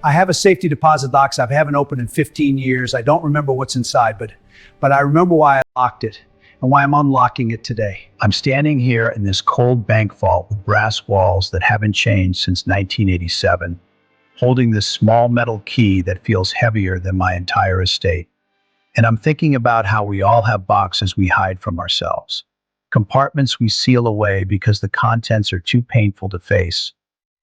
I have a safety deposit box. I haven't opened in 15 years. I don't remember what's inside, but I remember why I locked it and why I'm unlocking it today. I'm standing here in this cold bank vault with brass walls that haven't changed since 1987, holding this small metal key that feels heavier than my entire estate. And I'm thinking about how we all have boxes we hide from ourselves, compartments we seal away because the contents are too painful to face,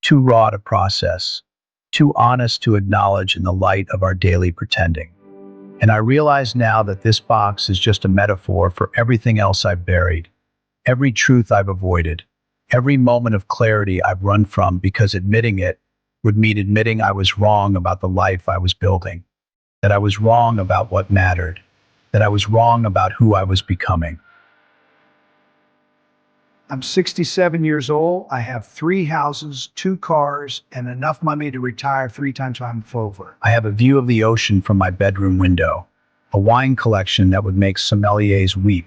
too raw to process, too honest to acknowledge in the light of our daily pretending. And I realize now that this box is just a metaphor for everything else I've buried, every truth I've avoided, every moment of clarity I've run from because admitting it would mean admitting I was wrong about the life I was building, that I was wrong about what mattered, that I was wrong about who I was becoming. I'm 67 years old. I have 3 houses, 2 cars, and enough money to retire 3 times I'm over. I have a view of the ocean from my bedroom window, a wine collection that would make sommeliers weep,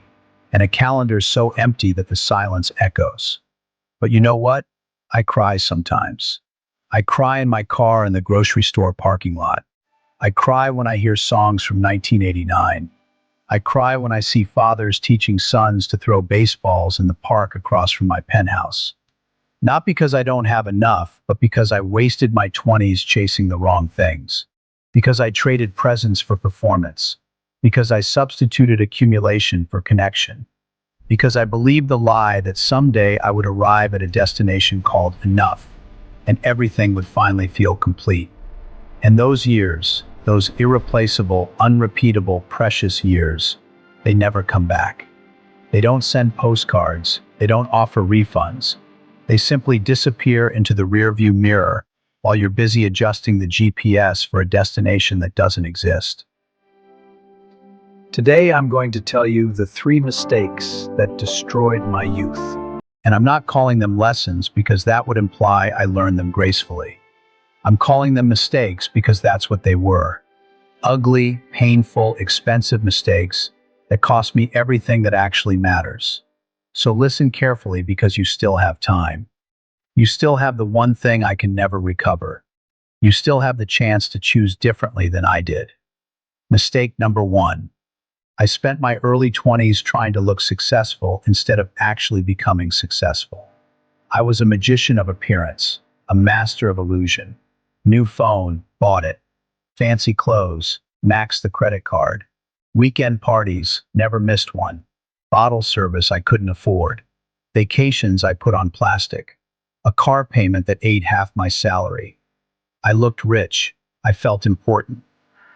and a calendar so empty that the silence echoes. But you know what? I cry sometimes. I cry in my car in the grocery store parking lot. I cry when I hear songs from 1989. I cry when I see fathers teaching sons to throw baseballs in the park across from my penthouse. Not because I don't have enough, but because I wasted my 20s chasing the wrong things. Because I traded presence for performance. Because I substituted accumulation for connection. Because I believed the lie that someday I would arrive at a destination called enough, and everything would finally feel complete. And those years, those irreplaceable, unrepeatable, precious years, they never come back. They don't send postcards. They don't offer refunds. They simply disappear into the rearview mirror while you're busy adjusting the GPS for a destination that doesn't exist. Today, I'm going to tell you the 3 mistakes that destroyed my youth. And I'm not calling them lessons because that would imply I learned them gracefully. I'm calling them mistakes because that's what they were. Ugly, painful, expensive mistakes that cost me everything that actually matters. So listen carefully because you still have time. You still have the one thing I can never recover. You still have the chance to choose differently than I did. Mistake number 1. I spent my early 20s trying to look successful instead of actually becoming successful. I was a magician of appearance, a master of illusion. New phone, bought it. Fancy clothes, maxed the credit card. Weekend parties, never missed one. Bottle service I couldn't afford. Vacations I put on plastic. A car payment that ate half my salary. I looked rich. I felt important.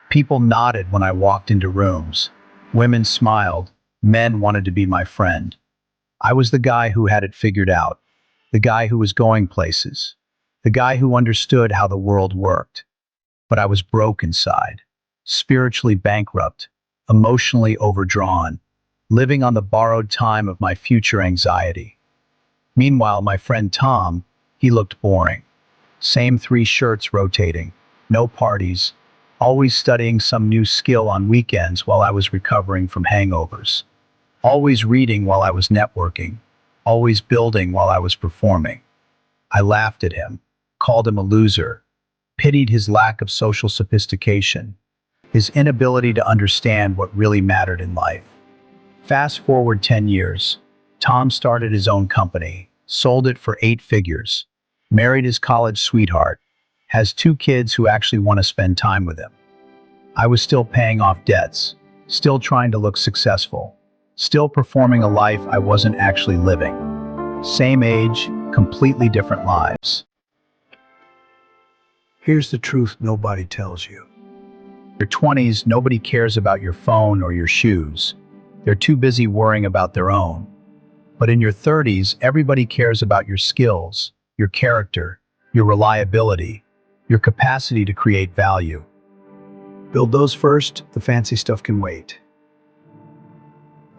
People nodded when I walked into rooms. Women smiled. Men wanted to be my friend. I was the guy who had it figured out. The guy who was going places. The guy who understood how the world worked. But I was broke inside, spiritually bankrupt, emotionally overdrawn, living on the borrowed time of my future anxiety. Meanwhile, my friend Tom, he looked boring. Same 3 shirts rotating, no parties, always studying some new skill on weekends while I was recovering from hangovers. Always reading while I was networking, always building while I was performing. I laughed at him, called him a loser, pitied his lack of social sophistication, his inability to understand what really mattered in life. Fast forward 10 years, Tom started his own company, sold it for 8 figures, married his college sweetheart, has 2 kids who actually want to spend time with him. I was still paying off debts, still trying to look successful, still performing a life I wasn't actually living. Same age, completely different lives. Here's the truth nobody tells you. In your 20s, nobody cares about your phone or your shoes. They're too busy worrying about their own. But in your 30s, everybody cares about your skills, your character, your reliability, your capacity to create value. Build those first, the fancy stuff can wait.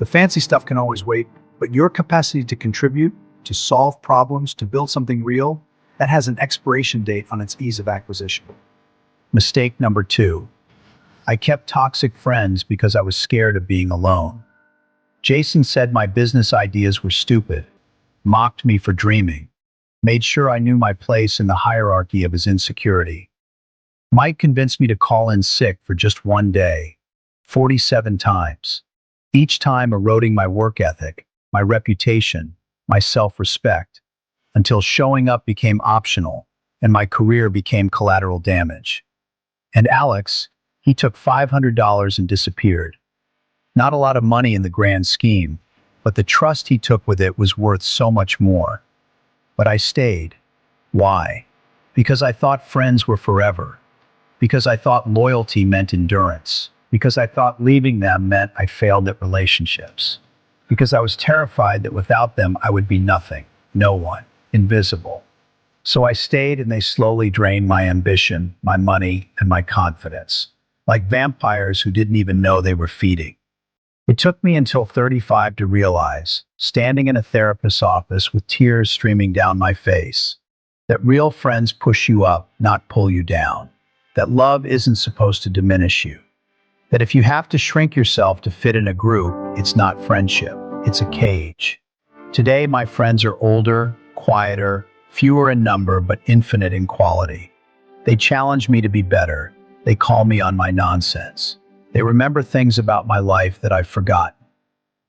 The fancy stuff can always wait, but your capacity to contribute, to solve problems, to build something real, that has an expiration date on its ease of acquisition. Mistake number 2. I kept toxic friends because I was scared of being alone. Jason said my business ideas were stupid, mocked me for dreaming, made sure I knew my place in the hierarchy of his insecurity. Mike convinced me to call in sick for just one day, 47 times, each time eroding my work ethic, my reputation, my self-respect, until showing up became optional and my career became collateral damage. And Alex, he took $500 and disappeared. Not a lot of money in the grand scheme, but the trust he took with it was worth so much more. But I stayed. Why? Because I thought friends were forever. Because I thought loyalty meant endurance. Because I thought leaving them meant I failed at relationships. Because I was terrified that without them I would be nothing, no one, invisible. So I stayed, and they slowly drained my ambition, my money, and my confidence, like vampires who didn't even know they were feeding. It took me until 35 to realize, standing in a therapist's office with tears streaming down my face, that real friends push you up, not pull you down. That love isn't supposed to diminish you. That if you have to shrink yourself to fit in a group, it's not friendship, it's a cage. Today, my friends are older, quieter, fewer in number, but infinite in quality. They challenge me to be better. They call me on my nonsense. They remember things about my life that I've forgotten.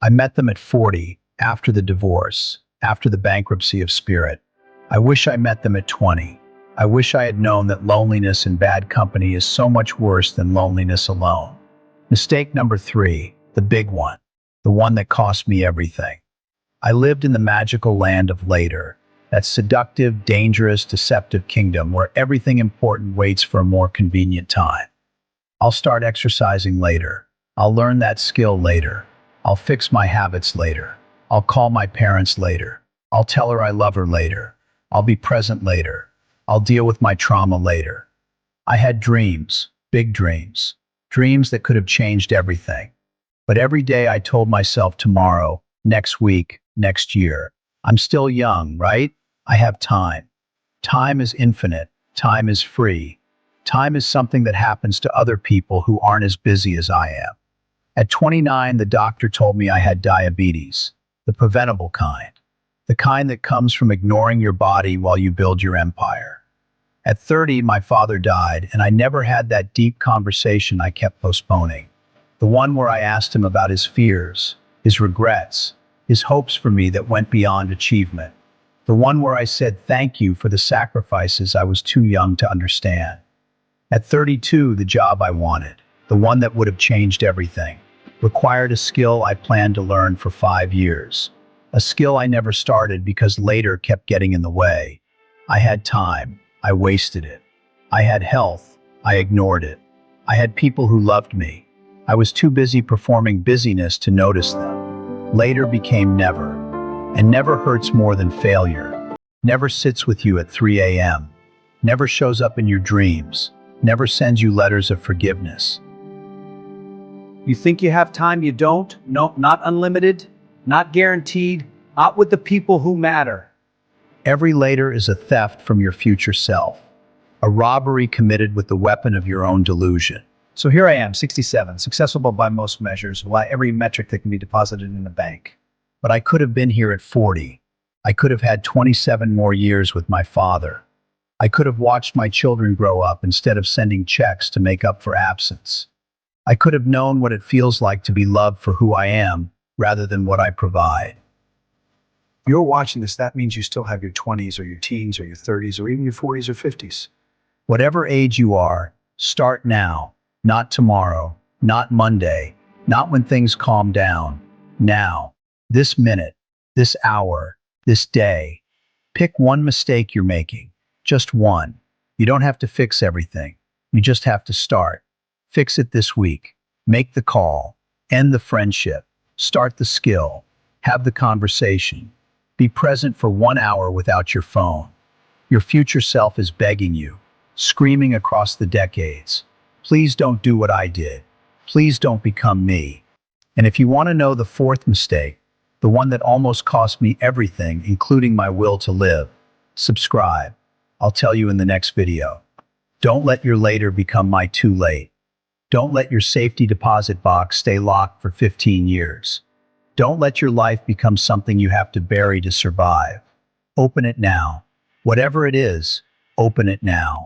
I met them at 40, after the divorce, after the bankruptcy of Spirit. I wish I met them at 20. I wish I had known that loneliness in bad company is so much worse than loneliness alone. Mistake number 3, the big one, the one that cost me everything. I lived in the magical land of later, that seductive, dangerous, deceptive kingdom where everything important waits for a more convenient time. I'll start exercising later. I'll learn that skill later. I'll fix my habits later. I'll call my parents later. I'll tell her I love her later. I'll be present later. I'll deal with my trauma later. I had dreams, big dreams, dreams that could have changed everything. But every day I told myself tomorrow, next week, next year. I'm still young, right? I have time. Time is infinite. Time is free. Time is something that happens to other people who aren't as busy as I am. At 29, the doctor told me I had diabetes, the preventable kind, the kind that comes from ignoring your body while you build your empire. At 30, my father died, and I never had that deep conversation I kept postponing. The one where I asked him about his fears, his regrets, his hopes for me that went beyond achievement. The one where I said thank you for the sacrifices I was too young to understand. At 32, the job I wanted, the one that would have changed everything, required a skill I planned to learn for 5 years. A skill I never started because later kept getting in the way. I had time. I wasted it. I had health. I ignored it. I had people who loved me. I was too busy performing busyness to notice them. Later became never. And never hurts more than failure. Never sits with you at 3 a.m. Never shows up in your dreams. Never sends you letters of forgiveness. You think you have time, you don't? No, not unlimited, not guaranteed, not with the people who matter. Every later is a theft from your future self, a robbery committed with the weapon of your own delusion. So here I am, 67, successful by most measures, by every metric that can be deposited in a bank. But I could have been here at 40. I could have had 27 more years with my father. I could have watched my children grow up instead of sending checks to make up for absence. I could have known what it feels like to be loved for who I am, rather than what I provide. If you're watching this, that means you still have your 20s or your teens or your 30s or even your 40s or 50s. Whatever age you are, start now, not tomorrow, not Monday, not when things calm down. Now, this minute, this hour, this day. Pick one mistake you're making, just one. You don't have to fix everything. You just have to start. Fix it this week. Make the call. End the friendship. Start the skill. Have the conversation. Be present for 1 hour without your phone. Your future self is begging you, screaming across the decades. Please don't do what I did. Please don't become me. And if you want to know the 4th mistake, the one that almost cost me everything, including my will to live, subscribe. I'll tell you in the next video. Don't let your later become my too late. Don't let your safety deposit box stay locked for 15 years. Don't let your life become something you have to bury to survive. Open it now. Whatever it is, open it now.